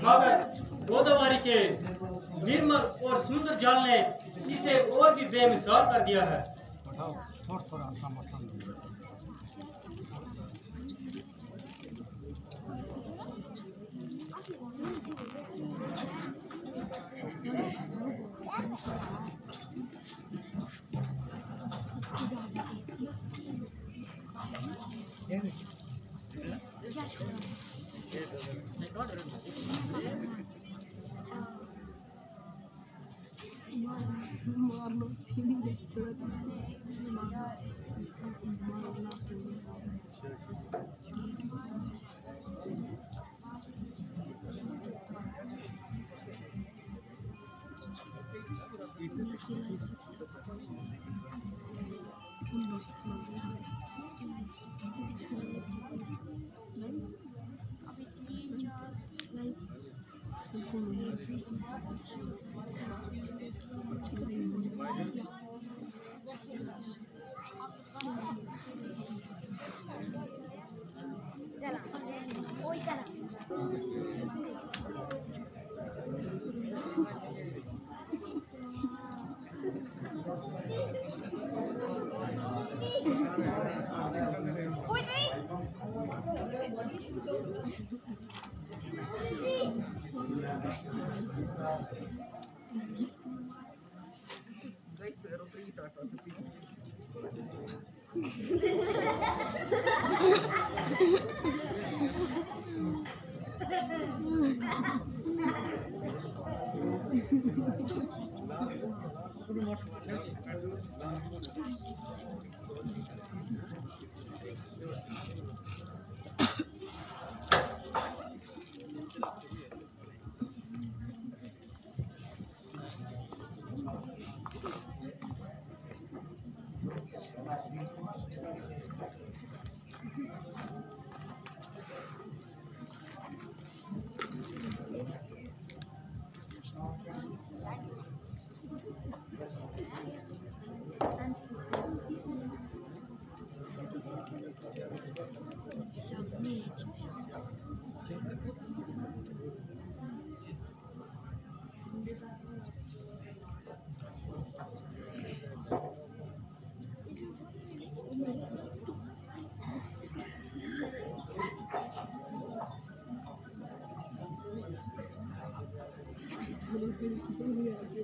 मगर गोदावरी के निर्मल और सुंदर जल ने इसे और भी बेमिसाल कर दिया है।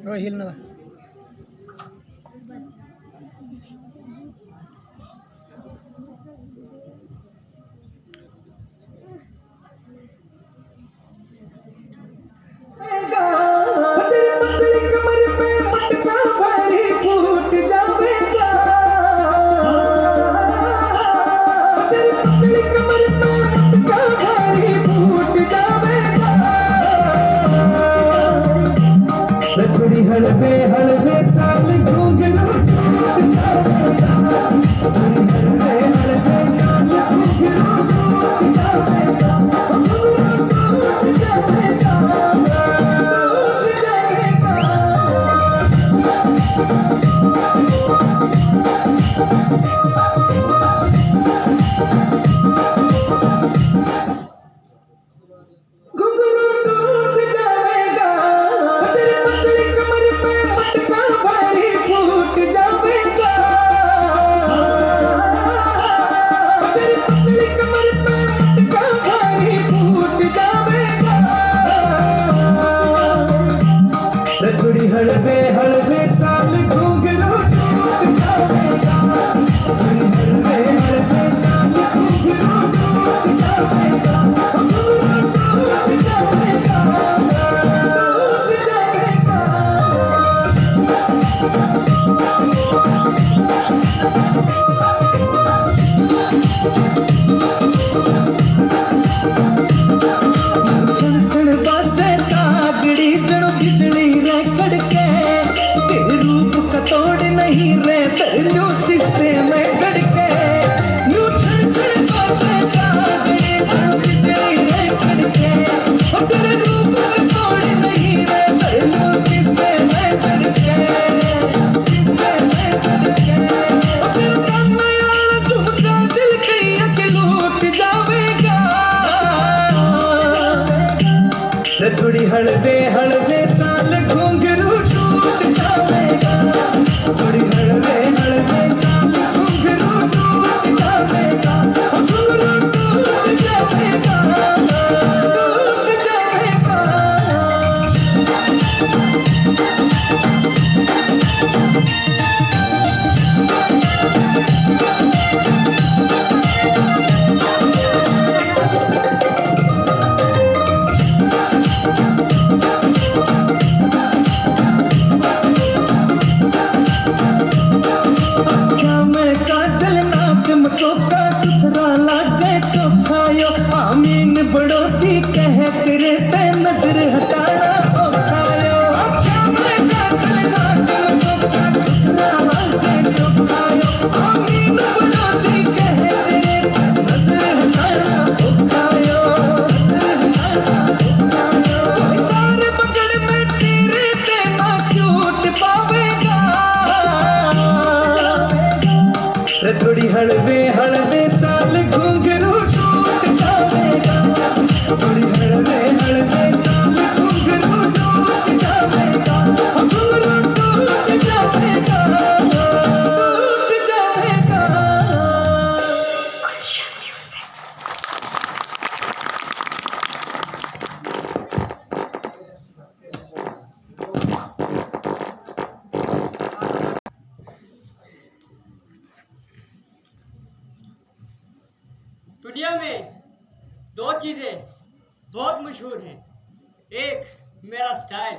Rohil na ba? हड़बे रतुड़ी हलवे हलवे चाल घुंघरू टूट जाएगा, थोड़ी हलवे हलवे चाल घुंघरू टूट जाएगा, घुंघरू टूट जाएगा, टूट जाएगा। क्या मैं काजल नाक मकोका सुथरा लागे चौखायो, आमीन बड़ोती कह करे ते नजर हटाना औखायो। क्या मैं काजल नाक मकोका सुथरा लागे चौखायो, आमीन बड़ोती कह करे नजर हटाना औखायो, नजर हटाना औखायो। सारे पकड़ में तेरे ते ना झूठ पावेगा, थोड़ी हलवे हलवे चाल घुंघरू टूट जाएगा, थोड़ी हलवे हलवे चाल घुंघरू टूट जाएगा, घुंघरू टूट जाएगा, टूट जाएगा। दुनिया में दो चीजें बहुत मशहूर हैं, एक मेरा स्टाइल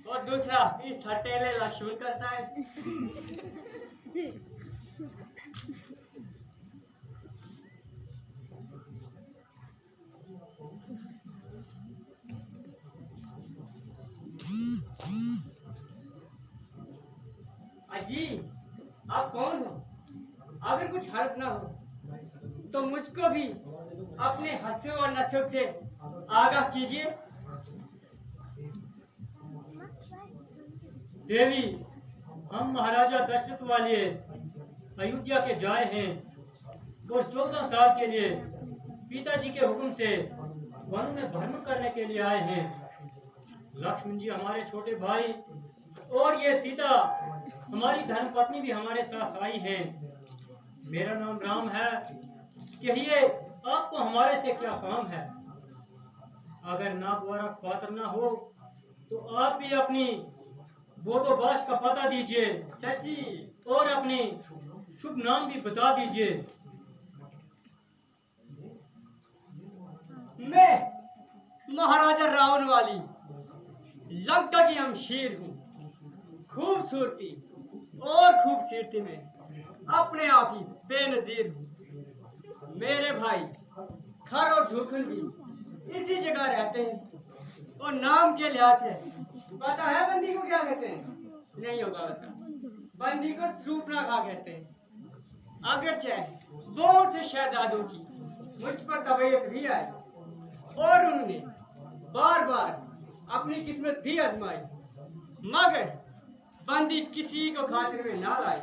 और दूसरा इस हटेले लक्ष्मण का स्टाइल। अजी आप कौन हो? अगर कुछ हर्ज ना हो तो मुझको भी अपने हंसों और नस्ब से आगाह कीजिए। देवी, हम महाराजा दशरथ वाले अयोध्या के जाए हैं और 14 साल के लिए पिताजी के हुक्म से वन में भ्रमण करने के लिए आए हैं। लक्ष्मण जी हमारे छोटे भाई और ये सीता हमारी धर्मपत्नी भी हमारे साथ आई हैं। मेरा नाम राम है। कहिए आपको हमारे से क्या काम है? अगर नागवारा पात्र ना हो तो आप भी अपनी बोधोबाश का पता दीजिए चाची, और अपनी शुभ नाम भी बता दीजिए। मैं महाराजा रावण वाली लंका की हमशीर हूँ। खूबसूरती और खूबसूरती में अपने आप ही बेनजीर हूँ। मेरे भाई खर और ढूखन भी इसी जगह रहते हैं और नाम के लिहाज से पता है बंदी को क्या कहते हैं? नहीं होगा पता। बंदी को सूपनाखा कहते हैं। अगर चाहे बहुत से शहजादों की मुझ पर तबीयत भी आई और उन्होंने बार बार अपनी किस्मत भी आजमाई, मगर बंदी किसी को खातिर में ना लाई।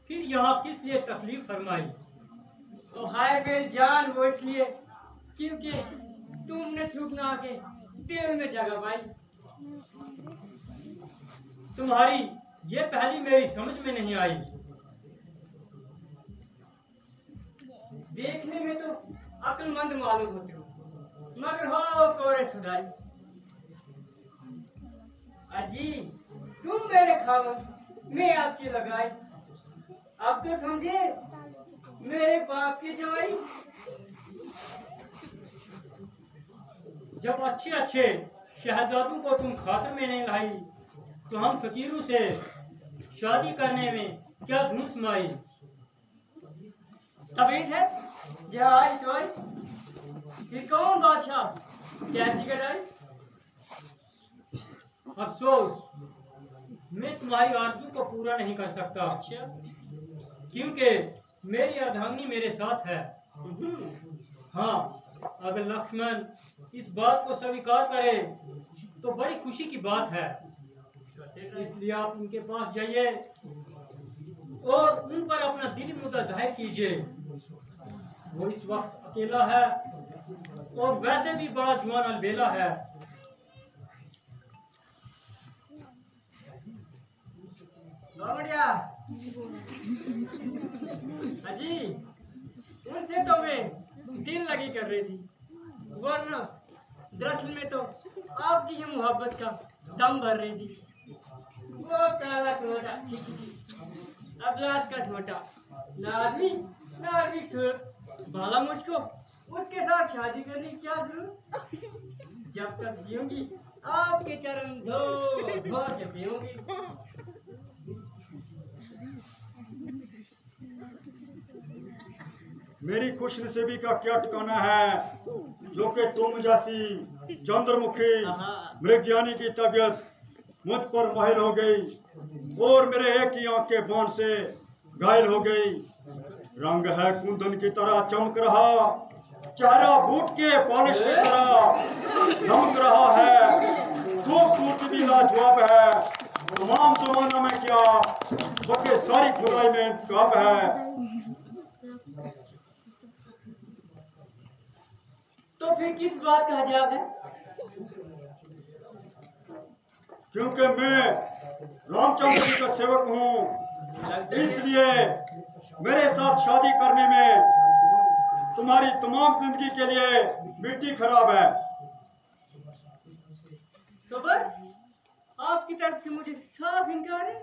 फिर यहाँ किस लिए तकलीफ फरमाई? तो हाय मेरी जान, वो इसलिए क्योंकि तुमने सूखना के दिल में जगह पाई। तुम्हारी ये पहली मेरी समझ में नहीं आई। देखने में तो अक्लमंद मालूम होते हो, मगर हो कोरे सुधाई। अजी तुम मेरे खावन, मैं आपकी लगाई। अब तो समझे मेरे बाप की जवाई। जब अच्छे अच्छे शहजादों को तुम खातर में नहीं लाई तो हम फकीरों से शादी करने में क्या धुन समाई। तबीयत है जहाई तो आई, फिर कौन बादशाह कैसी कराई। अफसोस मैं तुम्हारी आरज़ू को पूरा नहीं कर सकता, क्योंकि मेरी अर्धांगिनी मेरे साथ है। हाँ, अगर लक्ष्मण इस बात को स्वीकार करे तो बड़ी खुशी की बात है। इसलिए आप उनके पास जाइए और उन पर अपना दिली मुद्दा जाहिर कीजिए। वो इस वक्त अकेला है और वैसे भी बड़ा जुआन अलबेला है। बढ़िया अजी, उनसे तो मैं दिल लगी कर रही थी, वरना दरअसल में तो आपकी ही मोहब्बत का दम भर रही थी। वो काला छोटा अबलास का छोटा नार्मिक सूरत बाला मुझको उसके साथ शादी करने की क्या जरूरत? जब तक जीऊंगी आपके चरण धो धो के पीऊंगी। मेरी खुशनसीबी का क्या ठिकाना है जो कि तुम जैसी चंद्रमुखी मृगयानी की तबीयत मुझ पर माहिर हो गई और मेरे एक ही आंख के बाण से घायल हो गई। रंग है कुंदन की तरह चमक रहा, चेहरा बूट के पॉलिश की तरह चमक रहा है, खूबसूरती भी लाजवाब है। तमाम जमाना में क्या बल्कि सारी खुदाई में इंतखाब है। तो फिर किस बात का हजाब है? क्योंकि मैं रामचंद्र जी का सेवक हूँ, इसलिए मेरे साथ शादी करने में तुम्हारी तमाम जिंदगी के लिए मिट्टी खराब है। तो बस आपकी तरफ से मुझे साफ इनकार है।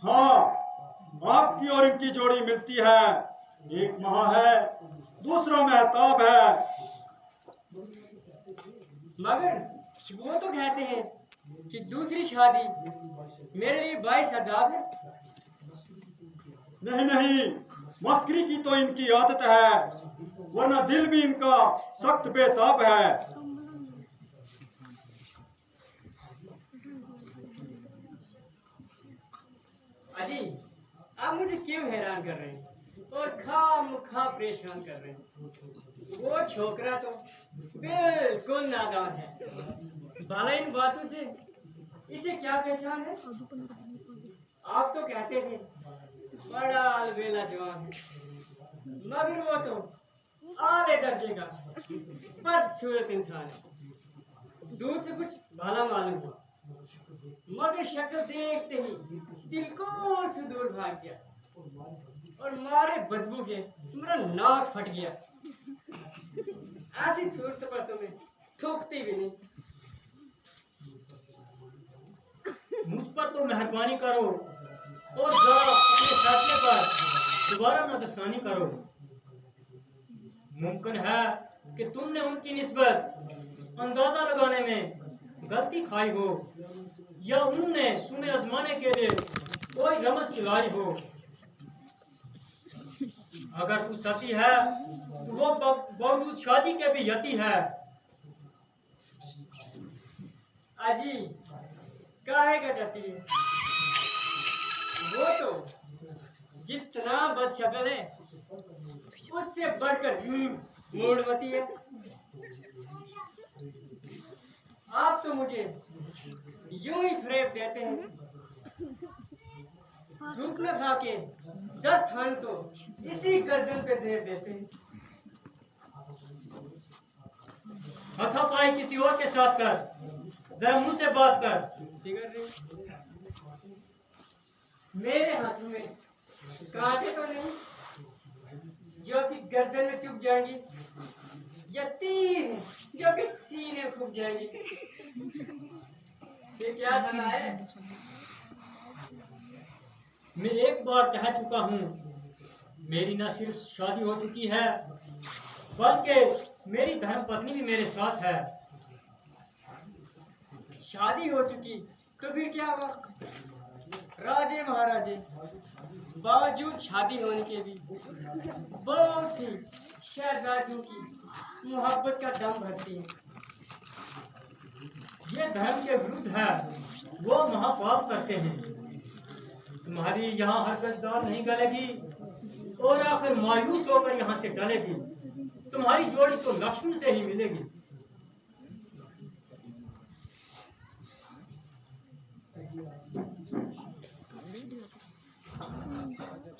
हाँ, आपकी और इनकी जोड़ी मिलती है, एक महा है दूसरा महताब है। मगर वो तो कहते हैं कि दूसरी शादी मेरे लिए 22 अजाब है। नहीं नहीं, मस्करी की तो इनकी आदत है, वरना दिल भी इनका सख्त बेताब है। अजी, आप मुझे क्यों हैरान कर रहे हैं और खामखा परेशान कर रहे हैं? वो छोकरा तो बिल्कुल नादान है। भला इन बातों से इसे क्या पहचान है? आप तो कहते थे बड़ा अलबेला जवान है, मगर वो तो आले दर्जे का बदसूरत इंसान है। दूर से कुछ भला मालूम हुआ, मगर शक्ल देखते ही दिल को से दूर भाग गया और मारे बदबू के मेरा नाक फट गया। ऐसी सूरत पर तो मैं थूकती भी नहीं। मुझ पर तो मेहरबानी करो और जरा अपने फैसले पर दोबारा नजरसानी करो। मुमकिन है कि तुमने उनकी निस्बत अंदाजा लगाने में गलती खाई हो, या उन्होंने तुम्हें आजमाने के लिए कोई रमज चलाई हो। अगर तू सती है तो वो बावजूद शादी के भी यती है। अजी, काहे का जाती है? वो तो जितना बदशक्ल है उससे बढ़कर मूडमती है। आप तो मुझे यूं ही फ्रेब देते हैं, धूप न खा के 10 थान तो इसी गर्दन पे जेब देते हैं। हाथापाई किसी और के साथ कर, जरा मुंह से बात कर। मेरे हाथों में कांटे तो नहीं जो कि गर्दन में चुभ जाएंगी, या तीर जो कि सीने में फूक जाएंगी। ये क्या सलाह है? मैं एक बार कह चुका हूँ, मेरी न सिर्फ शादी हो चुकी है बल्कि मेरी धर्म पत्नी भी मेरे साथ है। शादी हो चुकी तो फिर क्या हुआ? राजे महाराजे बावजूद शादी होने के भी बहुत सी शहजादियों की मोहब्बत का दम भरती है। ये धर्म के विरुद्ध है, वो महापाप करते हैं। तुम्हारी यहाँ हरकत दार नहीं गलेगी और आखिर मायूस होकर यहाँ से टलेगी। तुम्हारी जोड़ी तो लक्ष्मी से ही मिलेगी।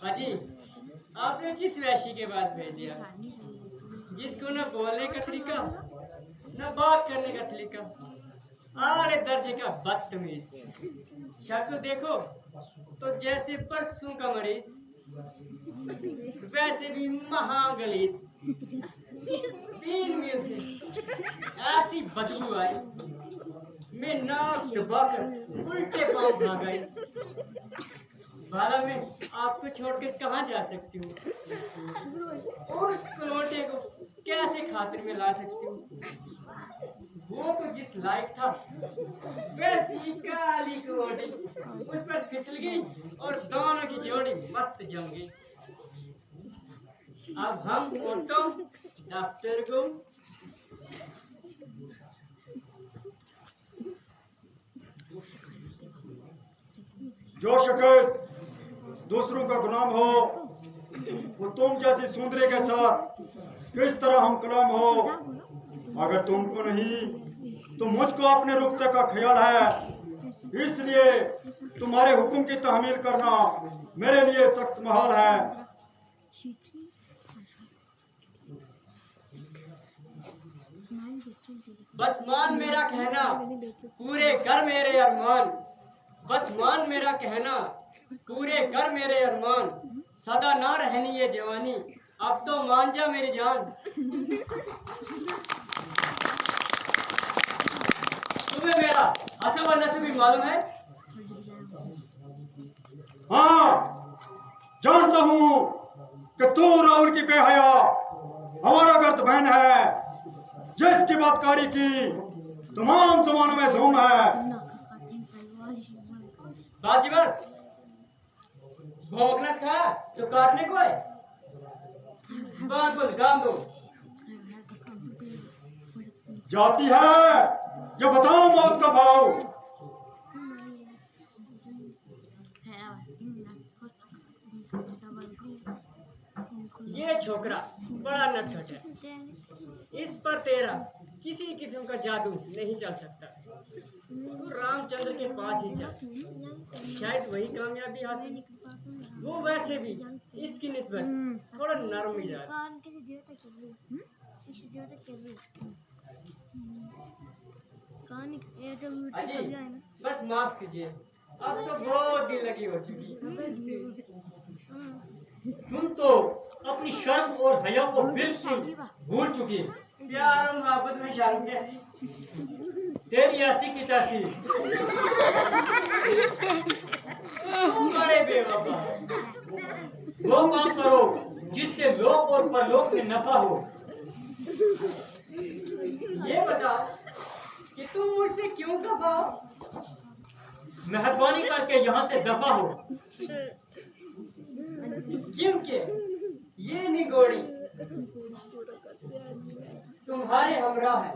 अजी, आपने किस वैशी के पास भेज दिया? इसको न बोलने का तरीका न बात करने का सलीका, आले दर्जे का बदतमीज। शक्ल देखो तो जैसे परसों का मरीज, वैसे भी महागलीज। 3 मील से ऐसी बदबू आई, मैं नाक दबाकर उल्टे पांव भाग आई। भला मैं आपको छोड़कर कहाँ जा सकती हूँ, और उस कलोटे को कैसे खातिर में ला सकती हूँ। वो तो जिस लायक था वैसी काली कलोटी उस पर फिसल गई और दोनों की जोड़ी मस्त जम गई। अब हम पहुंचो दफ्तर को। जो शख्स दूसरों का गुलाम हो वो तुम जैसी सुंदरी के साथ किस तरह हम कलाम हो। अगर तुमको नहीं तो मुझको अपने रुतबे का ख्याल है, इसलिए तुम्हारे हुक्म की तहमील करना मेरे लिए सख्त महाल है। बस मान मेरा कहना पूरे कर मेरे अरमान, बस मान मेरा कहना पूरे कर मेरे अरमान। सदा ना रहनी ये जवानी, अब तो मान जा मेरी जान। तुम्हें मेरा अच्छा व नसीबी मालूम है? हाँ, जानता हूँ कि तू रावण की बेहया हमारा गर्द बहन है, जिसकी बदकारी की तमाम जमानों में धूम है। बस जी बस, भौंकना सिखाया तो काटने को है। बात बोल काम दो। जाती है या बताओ मौत का भाव। ये छोकरा बड़ा नटखट है, इस पर तेरा किसी किस्म का जादू नहीं चल सकता। तू रामचंद्र के पास ही चल, शायद वही कामयाबी हासिल। वो वैसे भी इसकी निस्बत थोड़ा नरम मिजाज। अजी बस माफ कीजिए, अब तो बहुत दिल लगी हो चुकी। तुम तो अपनी शर्म और हया को बिल्कुल भूल चुकी। प्यार और मोहब्बत में शर्म कैसी? तेरी ऐसी की तैसी। बड़े बेवफा। वो काम करो जिससे लोक और परलोक में नफा हो। ये बताओ कि तुम मुझसे क्यों खफा हो? मेहरबानी करके यहाँ से दफा हो। क्योंकि ये निगोड़ी तुम्हारे हमरा है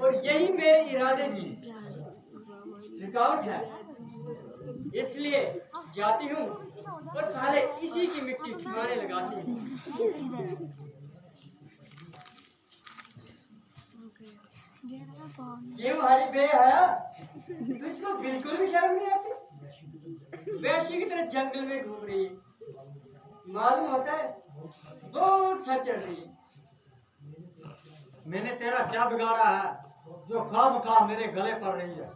और यही मेरे इरादे की रुकावट है। इसलिए जाती हूँ और पहले इसी की मिट्टी ठिकाने लगाती हूँ। क्यों हरी बेहया, तुझको बिल्कुल भी शर्म नहीं आती? वैश्य की तरह जंगल में घूम रही है, मालूम होता है बहुत सच चढ़ रही है। मैंने तेरा क्या बिगाड़ा है जो खामखा मेरे गले पड़ रही है?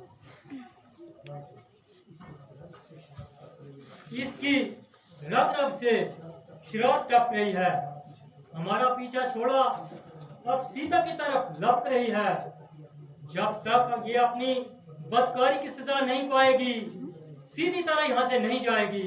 इसकी रग रग से शराब टप रही है। हमारा पीछा छोड़ा, अब सीता की तरफ लपक रही है। जब तक ये अपनी बदकारी की सजा नहीं पाएगी, सीधी तरह यहाँ से नहीं जाएगी।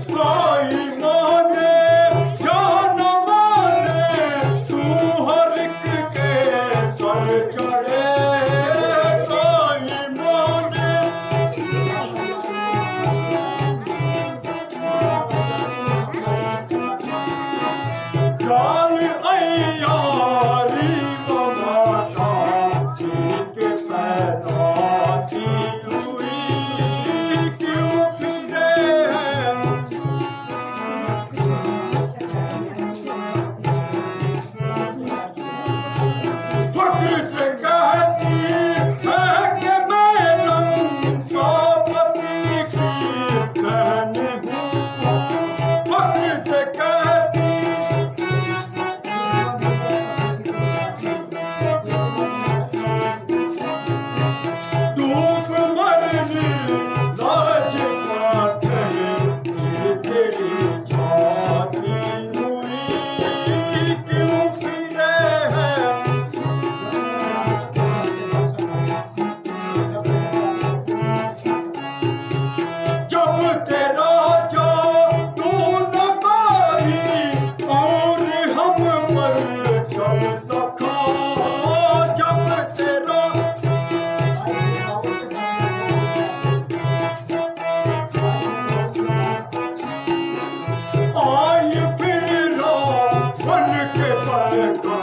Sai mane, ya no mane, tu चढ़े कोई मोरे जान अयारी वो माता के पैदा की हुई क्यों फिरे हैं फक्र से कहती है कि मैं लंका पति की बहन हूँ फक्र से कहती डूब मरनी लाज पाते तेरी छाती हुई क्यों फिरे हैं जब तेरा जो तू न पाई और हम पर चल सका जब तेरा आई फिर रावण के पर का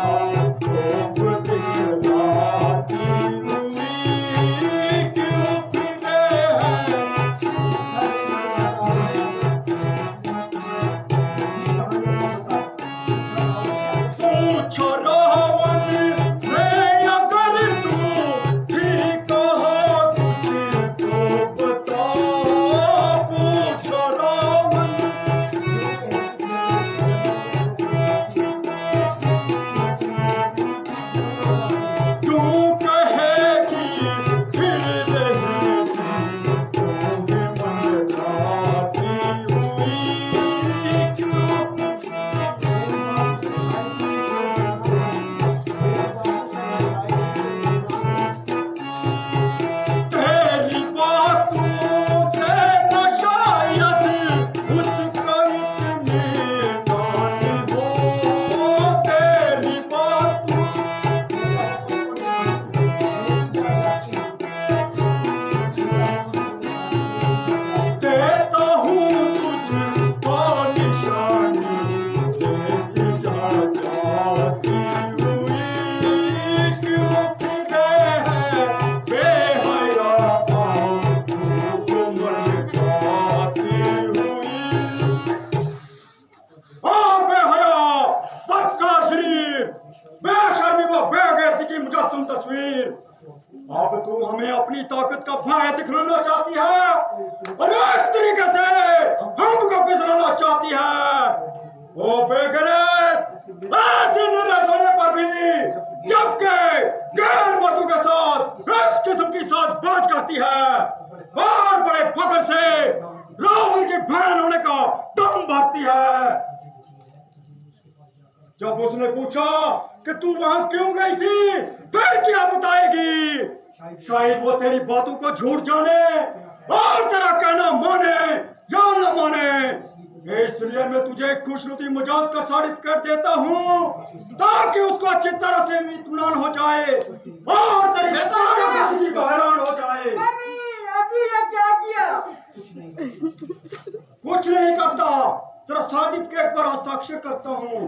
कोप दिखलाती हुई क्यों फिरे हैं पूछो रावण से अगर तू ठीक हो कुछ तो बता पूछो रावण क्यों कहेगी फिर नहीं तुम्हें मनराती हुई क्यों तेरी बातों से न शायद उसका इतने दान हो तेरी बातों देता हूँ तुझको निशानी देती जा जाती हुई क्यों फिरे हैं बेहया तुमको मन जाती हुई बेहया बदकार शरीर बेशर्मी व बेगैरती की मुजस्सम तस्वीर अब तू हमें अपनी ताकत का भय दिखलाना चाहती है और इस तरीके से हमको पिसलाना चाहती है ओ बेगैरत ऐसे निराश होने पर भी जबकि गैर मर्दों के साथ इस किस्म की साजबाज करती है और बड़े फख्र से रावण की बहन होने का दम भरती है जब उसने पूछा कि तू वहां क्यों गई थी फिर क्या बताएगी शायद वो तेरी बातों को झूठ जाने और तेरा कहना माने या न माने इसलिए मैं तुझे खुशनुदी मिजाज का साबित कर देता हूँ ताकि उसको अच्छी तरह से इत्मीनान हो जाए और तेरी सारी जिंदगी को हैरान हो जाए अजी ये क्या किया कुछ नहीं करता तेरा सर्टिफिकेट पर हस्ताक्षर करता हूँ